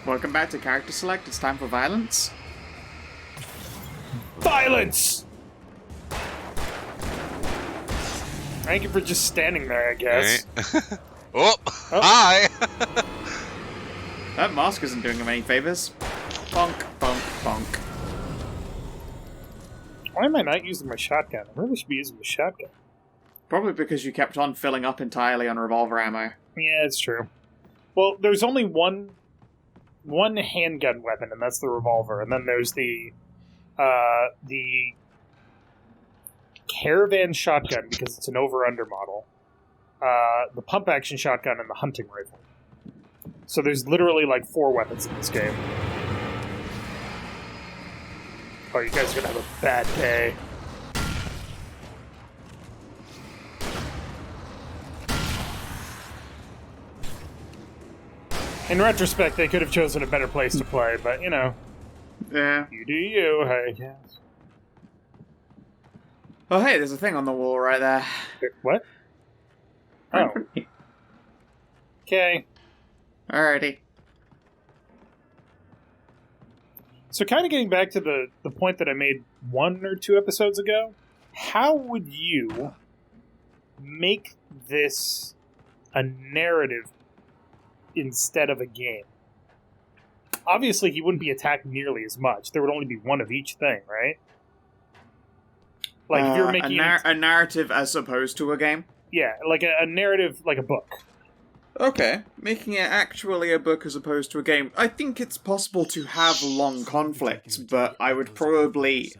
Welcome back to Character Select. It's time for violence. Violence! Thank you for just standing there, I guess. Right. Oh, hi! That mask isn't doing him any favors. Bonk, bonk, bonk. Why am I not using my shotgun? I really should be using the shotgun. Probably because you kept on filling up entirely on revolver ammo. Yeah, it's true. Well, there's only one handgun weapon, and that's the revolver. And then there's the caravan shotgun, because it's an over-under model. The pump-action shotgun, and the hunting rifle. So there's literally like 4 weapons in this game. Oh, you guys are gonna have a bad day. In retrospect, they could have chosen a better place to play, but, you know. Yeah. You do you, I guess. Oh, hey, there's a thing on the wall right there. What? Oh. Okay. Alrighty. So kind of getting back to the point that I made 1 or 2 episodes ago, how would you make this a narrative instead of a game? Obviously, he wouldn't be attacked nearly as much. There would only be 1 of each thing, right? Like, if you're making a narrative as opposed to a game? Yeah, like a narrative, like a book. Okay, making it actually a book as opposed to a game. I think it's possible to have long conflicts, but I would probably...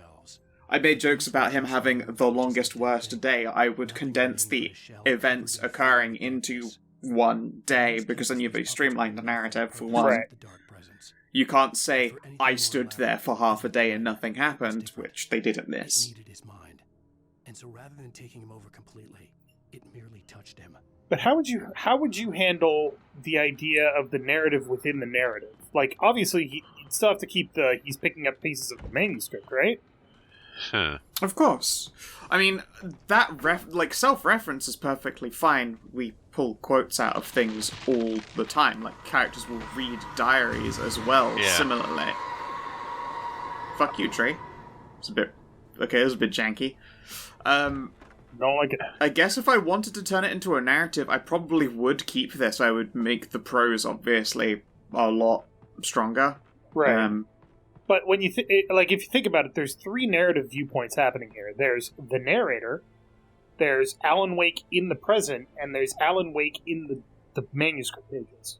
I made jokes about him having the longest worst day. I would condense the events occurring into one day, because then you've streamlined the narrative for one. Right. You can't say, I stood there for half a day and nothing happened, which they did in this. And so rather than taking him over completely, it merely touched him. But how would you handle the idea of the narrative within the narrative? Like, obviously, you'd still have to keep he's picking up pieces of the manuscript, right? Huh. Of course. I mean, that self-reference is perfectly fine. We pull quotes out of things all the time. Like, characters will read diaries as well, similarly. Fuck you, Tree. It's a bit janky. Don't like it. I guess if I wanted to turn it into a narrative, I probably would keep this. I would make the prose, obviously, a lot stronger. Right. But when you if you think about it, there's 3 narrative viewpoints happening here. There's the narrator, there's Alan Wake in the present, and there's Alan Wake in the manuscript pages.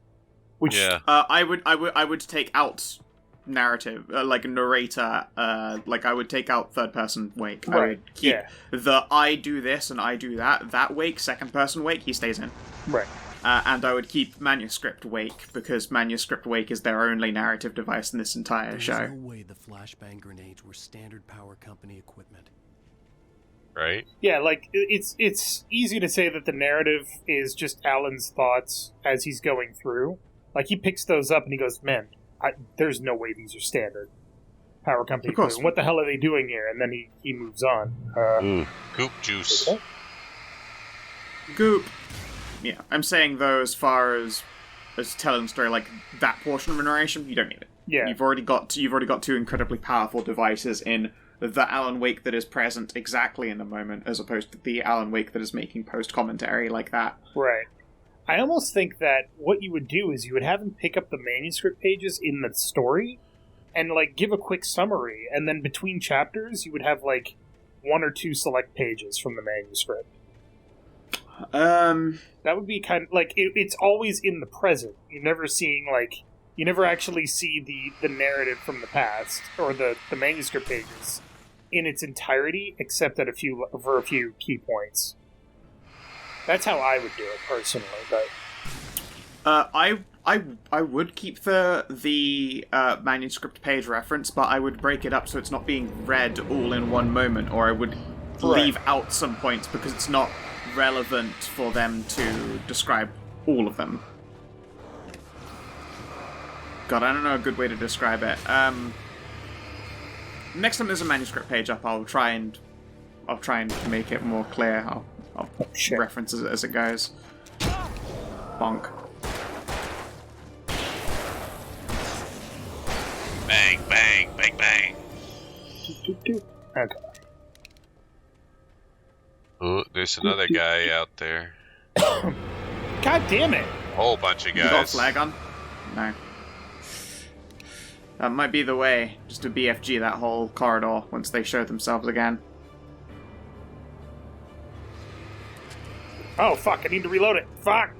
Which I would take out narrative, like a narrator. I would take out third person Wake. Right. I would keep the I do this and I do that. That Wake, second person Wake, he stays in. Right. And I would keep manuscript Wake, because manuscript Wake is their only narrative device in this entire show. There's no way the flashbang grenades were standard power company equipment. Right? Yeah, like, it's easy to say that the narrative is just Alan's thoughts as he's going through. Like, he picks those up and he goes, man, there's no way these are standard power company equipment. What the hell are they doing here? And then he moves on. Goop juice. Okay. Goop. Yeah, I'm saying though, as far as telling the story, like that portion of the narration, you don't need it. Yeah, you've already got 2 incredibly powerful devices in the Alan Wake that is present exactly in the moment, as opposed to the Alan Wake that is making post commentary like that. Right. I almost think that what you would do is you would have him pick up the manuscript pages in the story and like give a quick summary, and then between chapters you would have like 1 or 2 select pages from the manuscript. That would be kind of like it's always in the present. You're never seeing you never actually see the narrative from the past or the manuscript pages in its entirety, except at a few key points. That's how I would do it personally, but I would keep the manuscript page reference, but I would break it up so it's not being read all in one moment, or I would leave out some points because it's not relevant for them to describe all of them. God, I don't know a good way to describe it. Next time there's a manuscript page up, I'll try and make it more clear. I'll reference it as it goes. Bonk. Bang, bang, bang, bang. Okay. Oh, there's another guy out there. God damn it! Whole bunch of You got a guys. flag on? No. That might be the way, just to BFG that whole corridor once they show themselves again. Oh, fuck, I need to reload it. Fuck!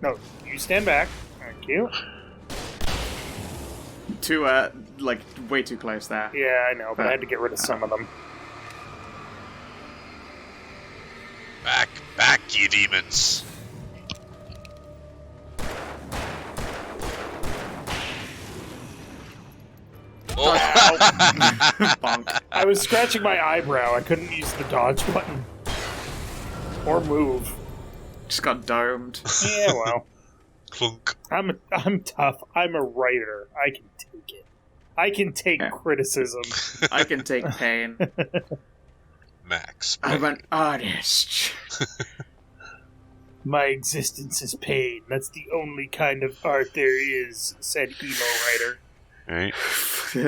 No, you stand back. Thank you. Way too close there. Yeah, I know, but I had to get rid of some of them. Back, back, ye demons. Oh. Bonk. I was scratching my eyebrow. I couldn't use the dodge button. Or move. Just got domed. Yeah, well. Clunk. I'm tough. I'm a writer. I can take it. I can take criticism. I can take pain. Max. I'm an artist. My existence is pain. That's the only kind of art there is, said emo writer. Right.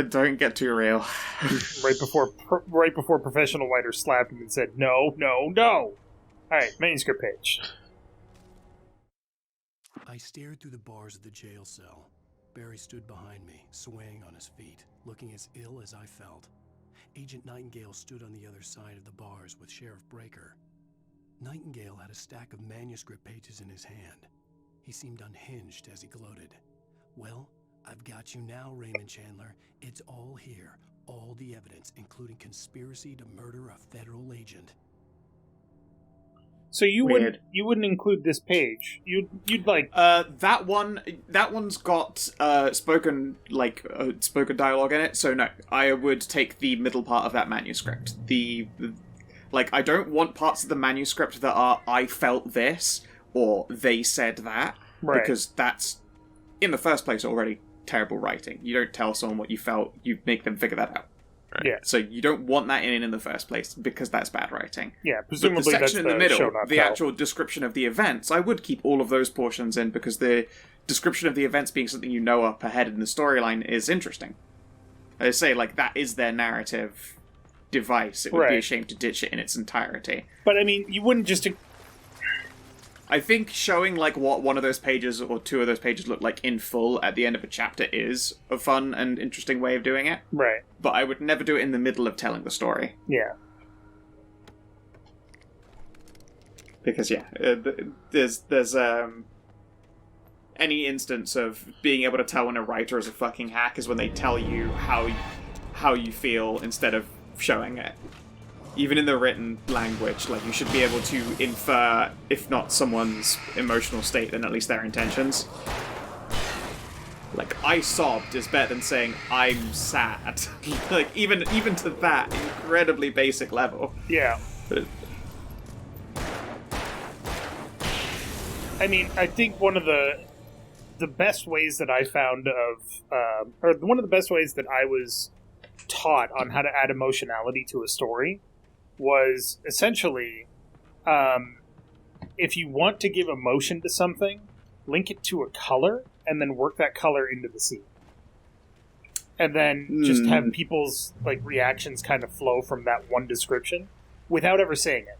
Don't get too real. Right before professional writer slapped him and said, "No, no, no." All right, manuscript page. I stared through the bars of the jail cell. Barry stood behind me, swaying on his feet, looking as ill as I felt. Agent Nightingale stood on the other side of the bars with Sheriff Breaker. Nightingale had a stack of manuscript pages in his hand. He seemed unhinged as he gloated. Well, I've got you now, Raymond Chandler. It's all here. All the evidence, including conspiracy to murder a federal agent. So you wouldn't include this page. You'd like that one's got spoken dialogue in it. So no, I would take the middle part of that manuscript. I don't want parts of the manuscript that are "I felt this" or "they said that," right. Because that's in the first place already terrible writing. You don't tell someone what you felt; you make them figure that out. Right. Yeah. So you don't want that in the first place because that's bad writing. Yeah, presumably but the section that's in the middle, show not the tell. actual description of the events, I would keep all of those portions in because the description of the events being something you know up ahead in the storyline is interesting. I say, that is their narrative device. It would be a shame to ditch it in its entirety. But I mean, you wouldn't just. I think showing what one of those pages or two of those pages look like in full at the end of a chapter is a fun and interesting way of doing it. Right. But I would never do it in the middle of telling the story. Yeah. Because there's any instance of being able to tell when a writer is a fucking hack is when they tell you how you feel instead of showing it. Even in the written language, you should be able to infer, if not someone's emotional state, then at least their intentions. I sobbed is better than saying, I'm sad. Even to that incredibly basic level. Yeah. I mean, I think one of the best ways that I found or one of the best ways that I was taught on how to add emotionality to a story was essentially, if you want to give emotion to something, link it to a color, and then work that color into the scene. And then just have people's reactions kind of flow from that one description without ever saying it.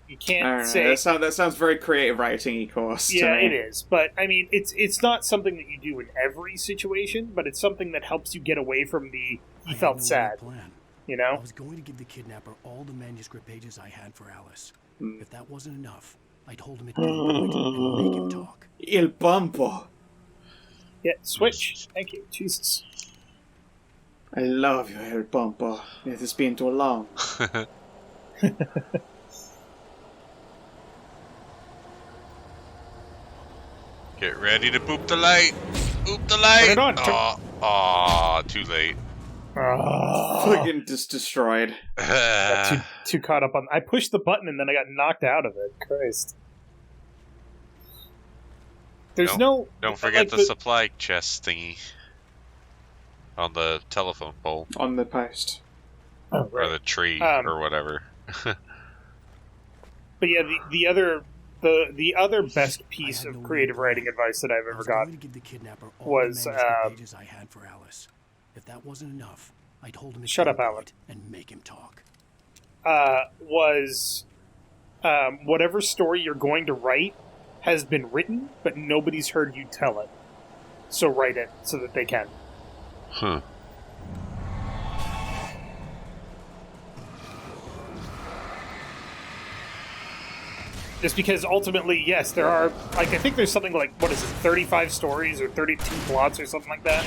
You can't say... That sounds very creative writing-y course Yeah, to me. it is. But, I mean, it's not something that you do in every situation, but it's something that helps you get away from he felt sad. Plan. You know? I was going to give the kidnapper all the manuscript pages I had for Alice. If that wasn't enough, I'd hold him at gunpoint and make him talk. Il Bumpo. Yeah, switch. Thank you. Jesus. I love you, El Bumpo. It has been too long. Get ready to boop the light. Boop the light. Turn it on. Aw, too late. Fucking just destroyed. Too caught up on... I pushed the button and then I got knocked out of it. Christ. There's Don't forget the supply chest thingy. On the telephone pole. On the post. Oh, right. Or the tree, or whatever. But yeah, the other The other best piece of creative writing advice that I've ever gotten was I had for Alice. If that wasn't enough, I told him to shut up, Alan, and make him talk. Whatever story you're going to write has been written, but nobody's heard you tell it. So write it so that they can. Huh. Just because ultimately, yes, there are, like, I think there's something like, 35 stories or 32 plots or something like that?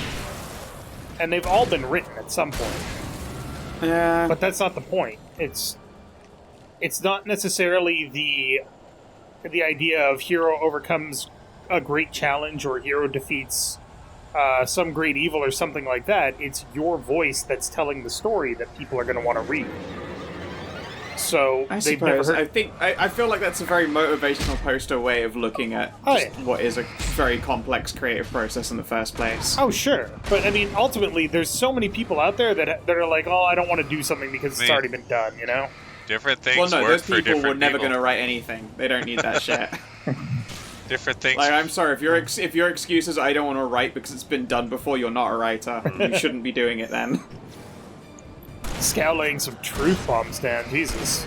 And they've all been written at some point. Yeah. But that's not the point. It's not necessarily the idea of hero overcomes a great challenge or hero defeats some great evil or something like that. It's your voice that's telling the story that people are going to want to read. So I they've never suppose. heard... I feel like that's a very motivational poster way of looking at what is a very complex creative process in the first place. Oh, sure. But, I mean, ultimately, there's so many people out there that are like, oh, I don't want to do something because it's already been done, you know? Different things well, no, work those for people different were never people. going to write anything. They don't need that shit. Different things. Like, I'm sorry, if your excuse is I don't want to write because it's been done before, you're not a writer. You shouldn't be doing it then. Skow laying some truth bombs down, Jesus.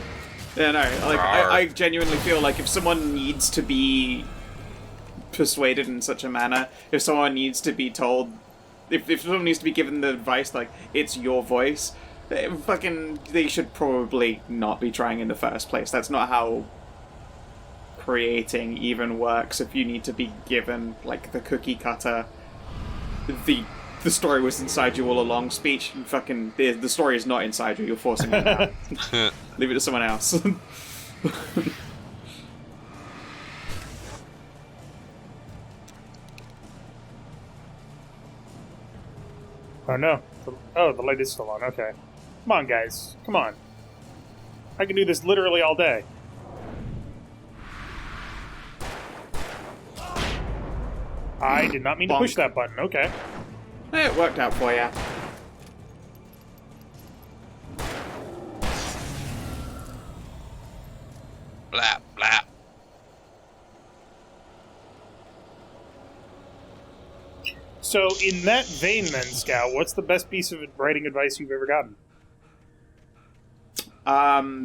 Yeah, no, like, I genuinely feel like if someone needs to be persuaded in such a manner, if someone needs to be told, if someone needs to be given the advice, like, it's your voice, they should probably not be trying in the first place. That's not how creating even works. If you need to be given, like, the cookie cutter, the story was inside you all along speech, the story is not inside you, you're forcing it out. Leave it to someone else. Oh, no. The light is still on, okay. Come on, guys. Come on. I can do this literally all day. I did not mean to push that button, okay. It worked out for you. Blap, blap. So, in that vein then, Skow, what's the best piece of writing advice you've ever gotten?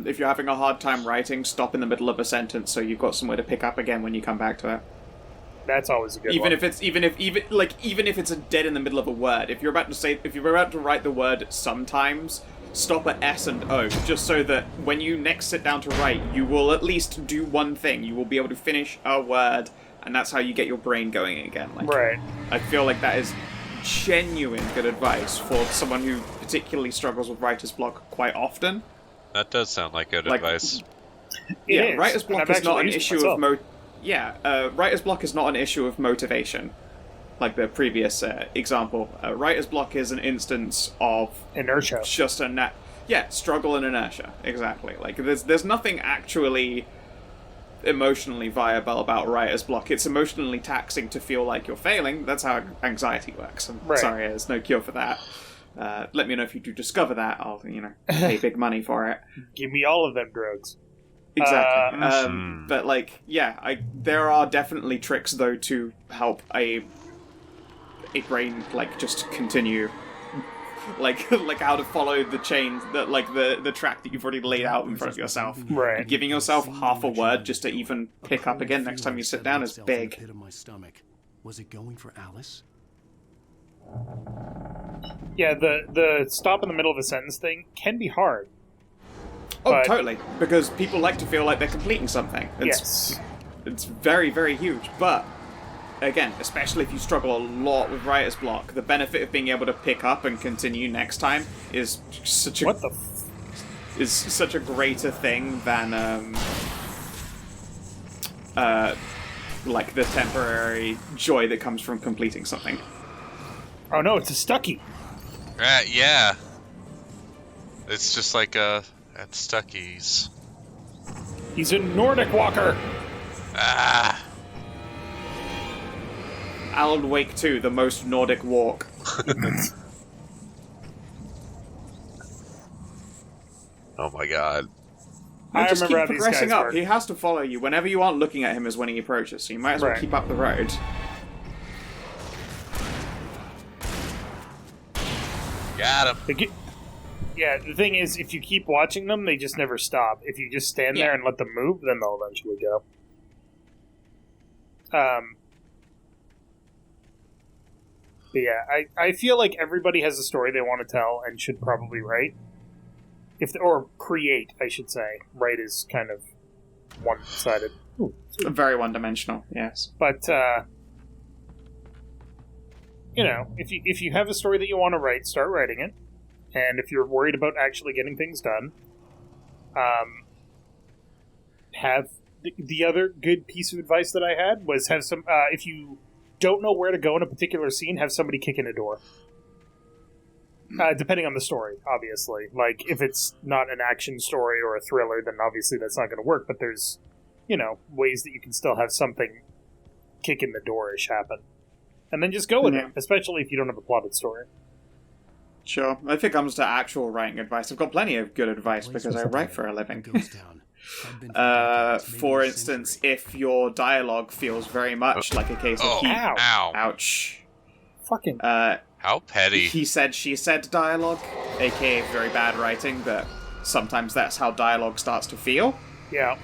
If you're having a hard time writing, stop in the middle of a sentence so you've got somewhere to pick up again when you come back to it. That's always a good even one. if it's a dead in the middle of a word. If you're about to write the word sometimes, stop at S and O, just so that when you next sit down to write, you will at least do one thing. You will be able to finish a word, and that's how you get your brain going again. Like, right. I feel like that is genuine good advice for someone who particularly struggles with writer's block quite often. That does sound like good advice. It is. Writer's block is not an issue of writer's block is not an issue of motivation, like the previous example. Writer's block is an instance of inertia. Just struggle and inertia. Exactly. Like there's nothing actually emotionally viable about writer's block. It's emotionally taxing to feel like you're failing. That's how anxiety works. I'm sorry, there's no cure for that. Let me know if you do discover that. I'll pay big money for it. Give me all of them drugs. Exactly. But there are definitely tricks though to help a brain just continue, like how to follow the chain that the track that you've already laid out in front of yourself. Right. Giving yourself half a word just to even pick up again next time you sit down is big. Was it going for Alice? Yeah, the stop in the middle of a sentence thing can be hard. Oh, totally. Because people like to feel like they're completing something. Yes. It's very, very huge. But, again, especially if you struggle a lot with writer's block, the benefit of being able to pick up and continue next time is such a... is such a greater thing than, the temporary joy that comes from completing something. Oh no, it's a Stucky. Yeah. It's just like at Stuckies. He's a Nordic walker. Alan Wake 2, the most Nordic walk. Oh my god. No, just keep remember how these progressing guys up. work. He has to follow you. Whenever you aren't looking at him is when he approaches, so you might as well Right. keep up the road. Got him. Yeah, the thing is, if you keep watching them, they just never stop. If you just stand there and let them move, then they'll eventually go. But yeah, I feel like everybody has a story they want to tell and should probably write. Or create, I should say. Write is kind of one-sided. Very one-dimensional, yes. But, you know, if you have a story that you want to write, start writing it. And if you're worried about actually getting things done, have the other good piece of advice that I had was have some. If you don't know where to go in a particular scene, have somebody kick in a door. Depending on the story, obviously. Like if it's not an action story or a thriller, then obviously that's not going to work. But there's, you know, ways that you can still have something kick in the door-ish happen, and then just go with it. Especially if you don't have a plotted story. Sure. If it comes to actual writing advice, I've got plenty of good advice because I write for a living. For instance, if your dialogue feels very much like a case of ouch. Fucking. How petty. He said, she said dialogue, aka very bad writing, but sometimes that's how dialogue starts to feel. Yeah.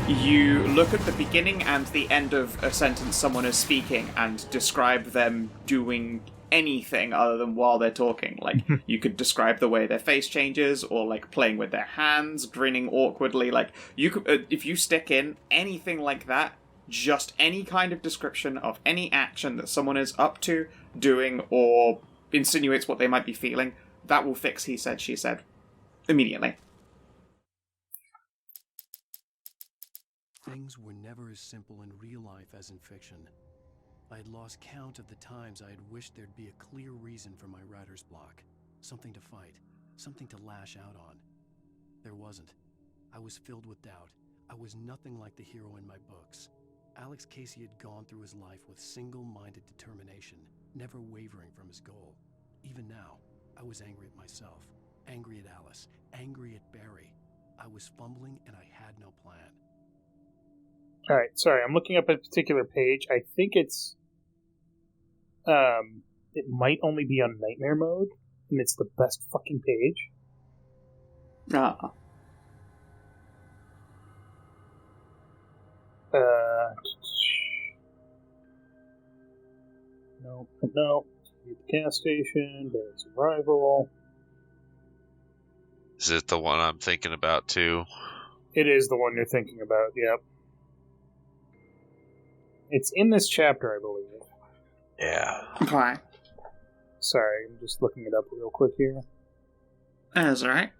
You look at the beginning and the end of a sentence someone is speaking and describe them doing anything other than while they're talking. Like, you could describe the way their face changes, or like playing with their hands, grinning awkwardly. Like, you could, if you stick in anything like that, just any kind of description of any action that someone is up to, doing, or insinuates what they might be feeling, that will fix he said, she said immediately. Things were never as simple in real life as in fiction. I had lost count of the times I had wished there'd be a clear reason for my writer's block. Something to fight. Something to lash out on. There wasn't. I was filled with doubt. I was nothing like the hero in my books. Alex Casey had gone through his life with single-minded determination, never wavering from his goal. Even now, I was angry at myself, angry at Alice, angry at Barry. I was fumbling and I had no plan. Alright, sorry, I'm looking up a particular page. I think it's... it might only be on Nightmare mode, and it's the best fucking page. No. The gas station, Barry's arrival. Is it the one I'm thinking about, too? It is the one you're thinking about, yep. It's in this chapter, I believe. Yeah. Okay. Sorry, I'm just looking it up real quick here. That's alright.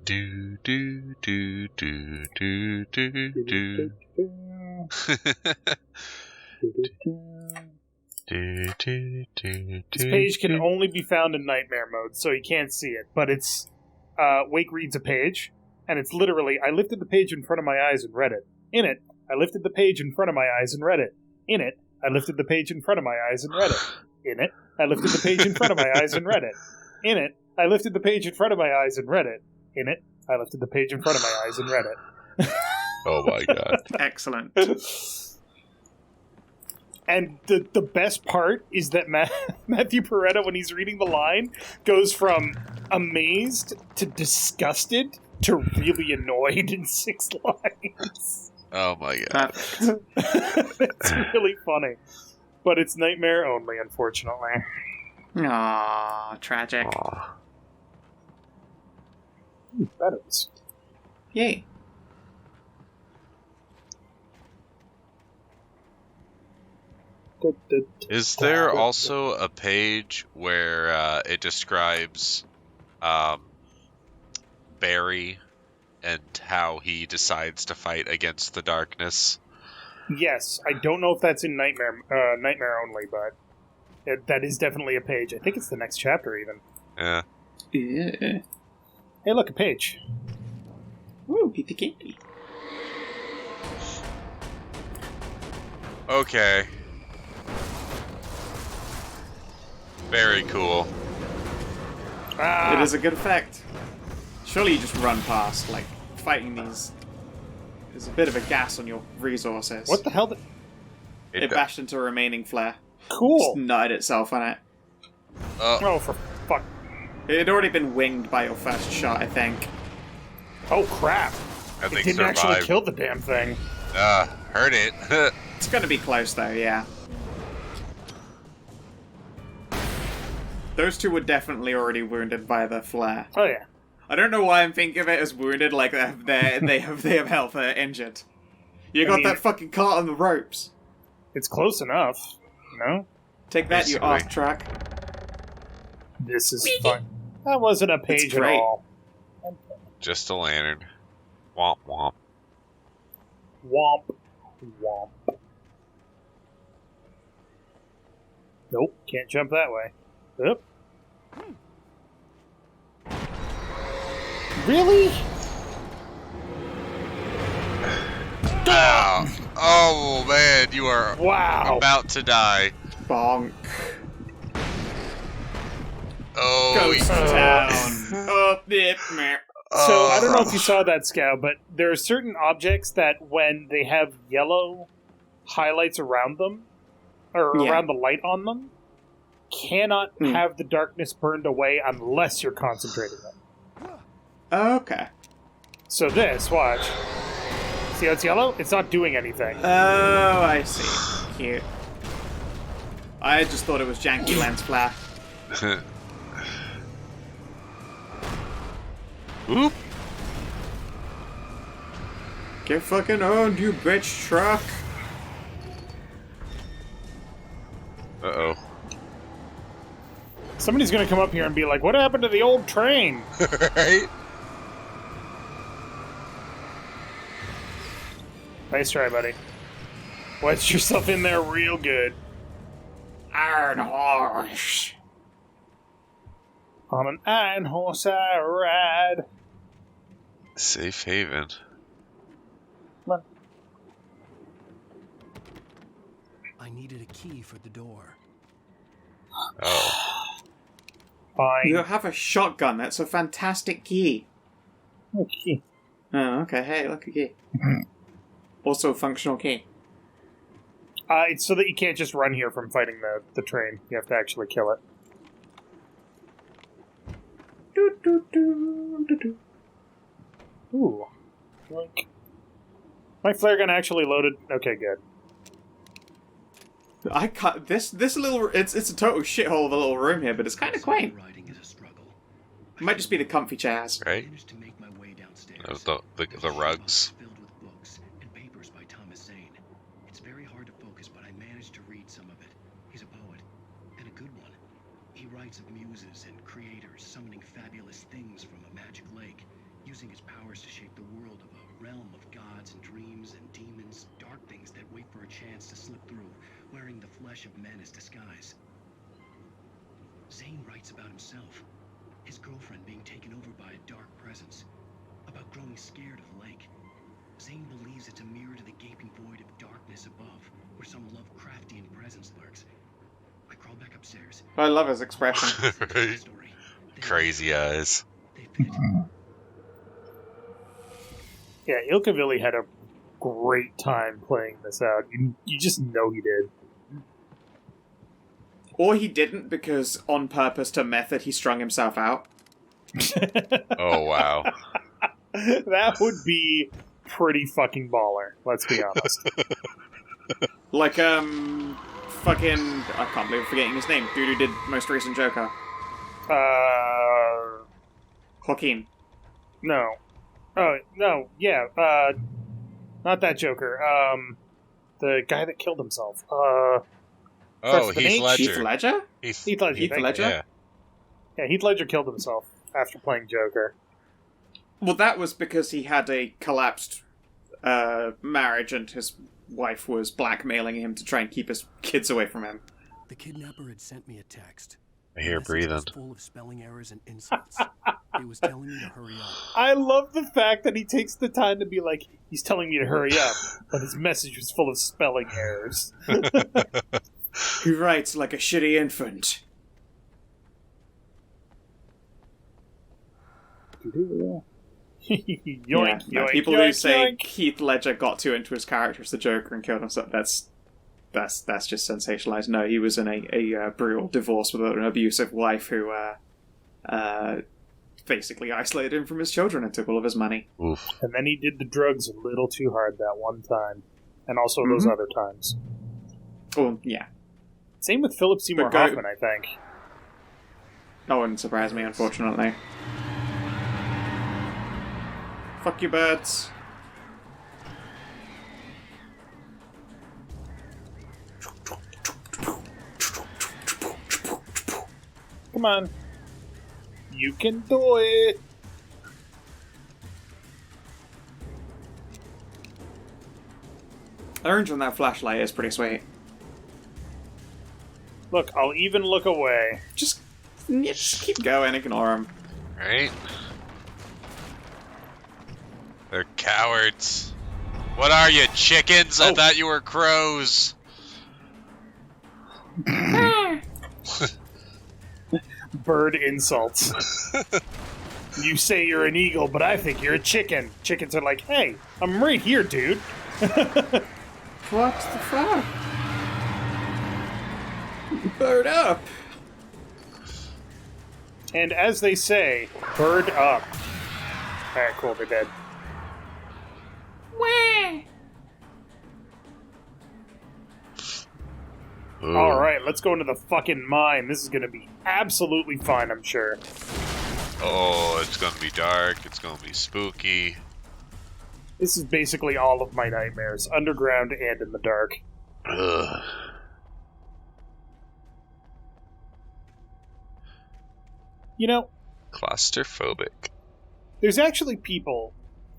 Do do do do do do do. This page can only be found in Nightmare mode, so you can't see it. But it's Wake reads a page, and it's literally, I lifted the page in front of my eyes and read it. In it, I lifted the page in front of my eyes and read it. In it, I lifted the page in front of my eyes and read it. In it, I lifted the page in front of my eyes and read it. In it, I lifted the page in front of my eyes and read it. In it, I lifted the page in front of my eyes and read it. Oh my god. Excellent. And the best part is that Matthew Peretta, when he's reading the line, goes from amazed to disgusted to really annoyed in 6 lines. Oh my god. It's really funny. But it's Nightmare only, unfortunately. Aww, tragic. Aww. That is. Yay. Is there also a page where it describes Barry and how he decides to fight against the darkness? Yes, I don't know if that's in Nightmare only, but that is definitely a page. I think it's the next chapter, even. Yeah. Yeah. Hey, look, a page. Ooh, piece of candy. Okay. Very cool. It is a good effect. Surely you just run past, like, fighting these. There's a bit of a gas on your resources. What the hell? It bashed into a remaining flare. Cool. Just nutted itself on it. Oh, for fuck. It had already been winged by your first shot, I think. Oh, crap. I think It didn't actually kill the damn thing. Heard it. It's gonna be close, though, yeah. Those two were definitely already wounded by the flare. Oh, yeah. I don't know why I'm thinking of it as wounded, like they have health, they're injured. You got that fucking cart on the ropes. It's close enough, you know? Take that, you Basically. off track. This is fun. That wasn't a page at great. all. Just a lantern. Womp womp. Womp. Womp. Nope, can't jump that way. Oop. Really? Ow. Oh man, you are Wow. about to die. Bonk. Oh, Ghost town. Oh, meh. So, I don't know if you saw that, Skow, but there are certain objects that when they have yellow highlights around them, or Yeah. around the light on them, cannot have the darkness burned away unless you're concentrating them. Okay. So this, watch. See how it's yellow? It's not doing anything. Oh, I see. Cute. I just thought it was janky lens flare. Oop. Get fucking owned, you bitch truck. Uh-oh. Somebody's gonna come up here and be like, what happened to the old train? Right? Nice try, buddy. Wedge yourself in there real good. Iron horse. On an iron horse I ride. Safe haven. Come on. I needed a key for the door. Oh. Fine. You have a shotgun. That's a fantastic key. Okay. Oh, okay. Hey, look, a key. Also a functional key. It's so that you can't just run here from fighting the train. You have to actually kill it. Ooh. Yoink. My flare gun actually loaded. Okay, good. I can't. This little. It's a total shithole of a little room here, but it's kind of quaint. Riding is a struggle. It might just be the comfy chairs. Right? Managed to make my way downstairs. The rugs. Filled with books and papers by Thomas Zane. It's very hard to focus, but I managed to read some of it. He's a poet, and a good one. He writes of muses and creators summoning fabulous things from a magic lake, using his powers to shape the world of a realm of gods and dreams and demons, dark things that wait for a chance to slip through, wearing the flesh of men as disguise. Zane writes about himself, his girlfriend being taken over by a dark presence, about growing scared of the lake. Zane believes it's a mirror to the gaping void of darkness above, where some Lovecraftian presence lurks. I crawl back upstairs. I love his expression. Right? Story. Crazy eyes. They fit. Yeah, Ilkavilli had a great time playing this out. You just know he did. Or he didn't, because on purpose to method, he strung himself out. Oh, wow. That would be pretty fucking baller, let's be honest. Like, fucking... I can't believe I'm forgetting his name. Dude who did most recent Joker. Joaquin. No. Oh, no, yeah, not that Joker. The guy that killed himself. Oh, Preston Heath H? Ledger. Heath Ledger? Heath Ledger. Heath thank you. Ledger? Yeah. Yeah, Heath Ledger killed himself after playing Joker. Well, that was because he had a collapsed marriage and his wife was blackmailing him to try and keep his kids away from him. The kidnapper had sent me a text. I hear The message was breathing. full of spelling errors and insults. It was telling me to hurry up. I love the fact that he takes the time to be like, he's telling me to hurry up, but his message was full of spelling errors. He writes like a shitty infant. yoink, Yeah, yoink, people yoink, who say yoink. Heath Ledger got too into his character as the Joker and killed himself, that's just sensationalized. No, he was in a brutal divorce with an abusive wife who basically isolated him from his children and took all of his money. Oof. And then he did the drugs a little too hard that one time. And also those other times. Oh, yeah. Same with Philip Seymour Hoffman, I think. That wouldn't surprise me, unfortunately. Fuck you, birds. Come on. You can do it. Orange on that flashlight is pretty sweet. Look, I'll even look away. Just keep going, ignore him. Right? They're cowards. What are you, chickens? I thought you were crows. Bird insults. You say you're an eagle, but I think you're a chicken. Chickens are like, hey, I'm right here, dude. What the fuck? Bird up! And as they say, bird up. Alright, cool, they're dead. Alright, let's go into the fucking mine. This is gonna be absolutely fine, I'm sure. Oh, it's gonna be dark. It's gonna be spooky. This is basically all of my nightmares, underground and in the dark. Ugh. You know, Claustrophobic. there's actually people,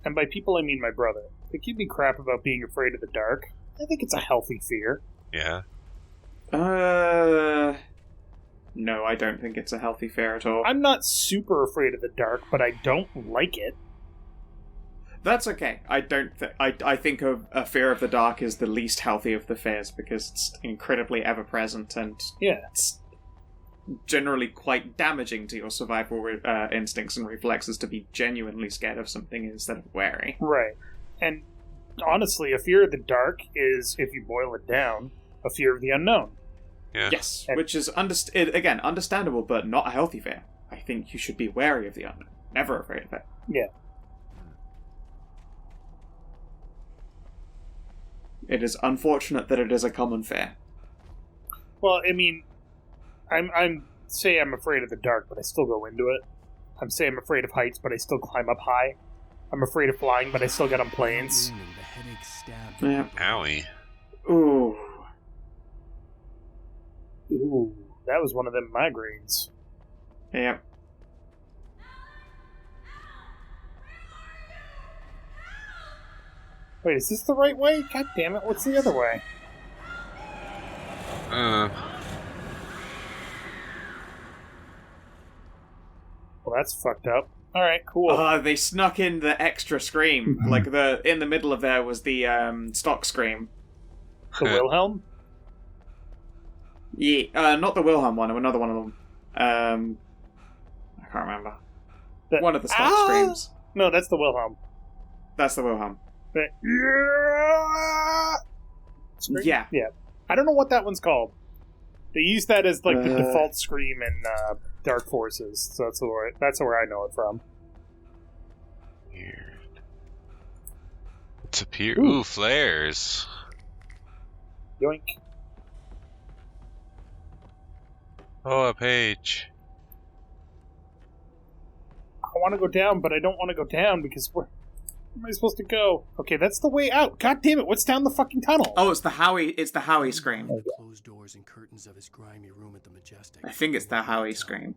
and by people I mean my brother, that give me crap about being afraid of the dark. I think it's a healthy fear. Yeah. No, I don't think it's a healthy fear at all. I'm not super afraid of the dark, but I don't like it. That's okay. I don't. I think a fear of the dark is the least healthy of the fears because it's incredibly ever-present and Yeah. it's generally quite damaging to your survival instincts and reflexes to be genuinely scared of something instead of wary. Right. And honestly, a fear of the dark is, if you boil it down, a fear of the unknown. Yeah. Yes, which is again understandable, but not a healthy fear. I think you should be wary of the unknown, never afraid of it. Yeah. It is unfortunate that it is a common fear. Well, I mean, I'm say I'm afraid of the dark, but I still go into it. I'm say I'm afraid of heights, but I still climb up high. I'm afraid of flying, but I still get on planes. The headache stabbed Yeah. Owie. Ooh. Ooh, that was one of them migraines. Yep. Wait, is this the right way? God damn it, what's the other way? Well, that's fucked up. Alright, cool. They snuck in the extra scream. Like in the middle of there was the stock scream. The Wilhelm? Yeah, not the Wilhelm one. Another one of them. I can't remember. One of the stock screams. No, that's the Wilhelm. That's the Wilhelm. Scream? Yeah. Yeah. I don't know what that one's called. They use that as like the default scream in Dark Forces, so that's where I know it from. Weird. It's up here. Ooh, flares. Yoink. Oh, a page. I want to go down, but I don't want to go down because where am I supposed to go? Okay, that's the way out. God damn it! What's down the fucking tunnel? Oh, it's the Howie. It's the Howie scream. closed doors and curtains of his grimy room at the Majestic. I think it's the Howie scream.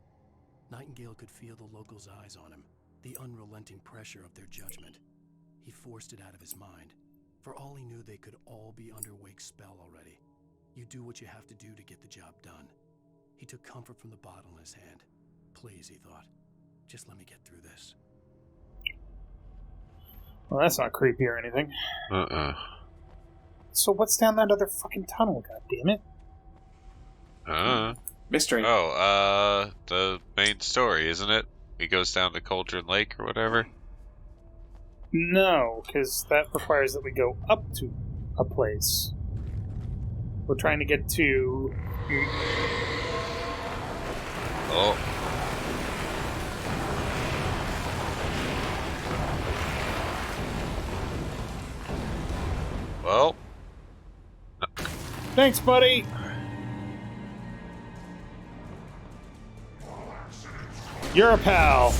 Nightingale could feel the locals' eyes on him, the unrelenting pressure of their judgment. He forced it out of his mind. For all he knew, they could all be under Wake's spell already. You do what you have to do to get the job done. He took comfort from the bottle in his hand. Please, he thought, just let me get through this. Well, that's not creepy or anything. So what's down that other fucking tunnel? God damn it! Mystery. Oh, the main story, isn't it? He goes down to Cauldron Lake or whatever? No, because that requires that we go up to a place. We're trying to get to... Oh. Well. Thanks, buddy! You're a pal.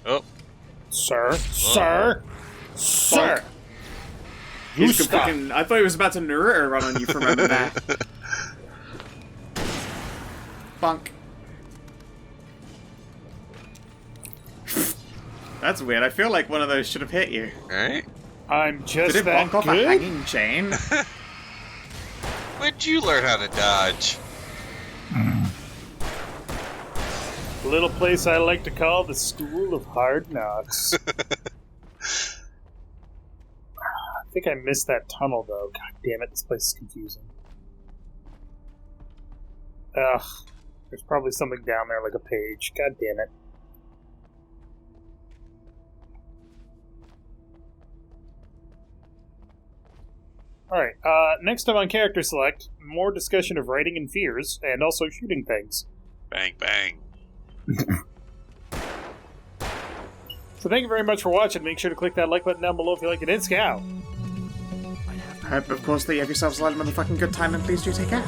Oh. Sir? Sir? Sir! He's You stop. fucking, I thought he was about to Naruto run on you for a moment there. Bunk. That's weird. I feel like one of those should have hit you. Right? I'm just Did it that bonk off a good? hanging chain? When'd you learn how to dodge? A little place I like to call the School of Hard Knocks. I think I missed that tunnel, though. God damn it, this place is confusing. Ugh. There's probably something down there like a page. God damn it. Alright, next time on Character Select, more discussion of writing and fears, and also shooting things. Bang, bang. So thank you very much for watching. Make sure to click that like button down below if you like it. It's Skow. I hope, of course, that you have yourselves a lot of motherfucking good time, and please do take care.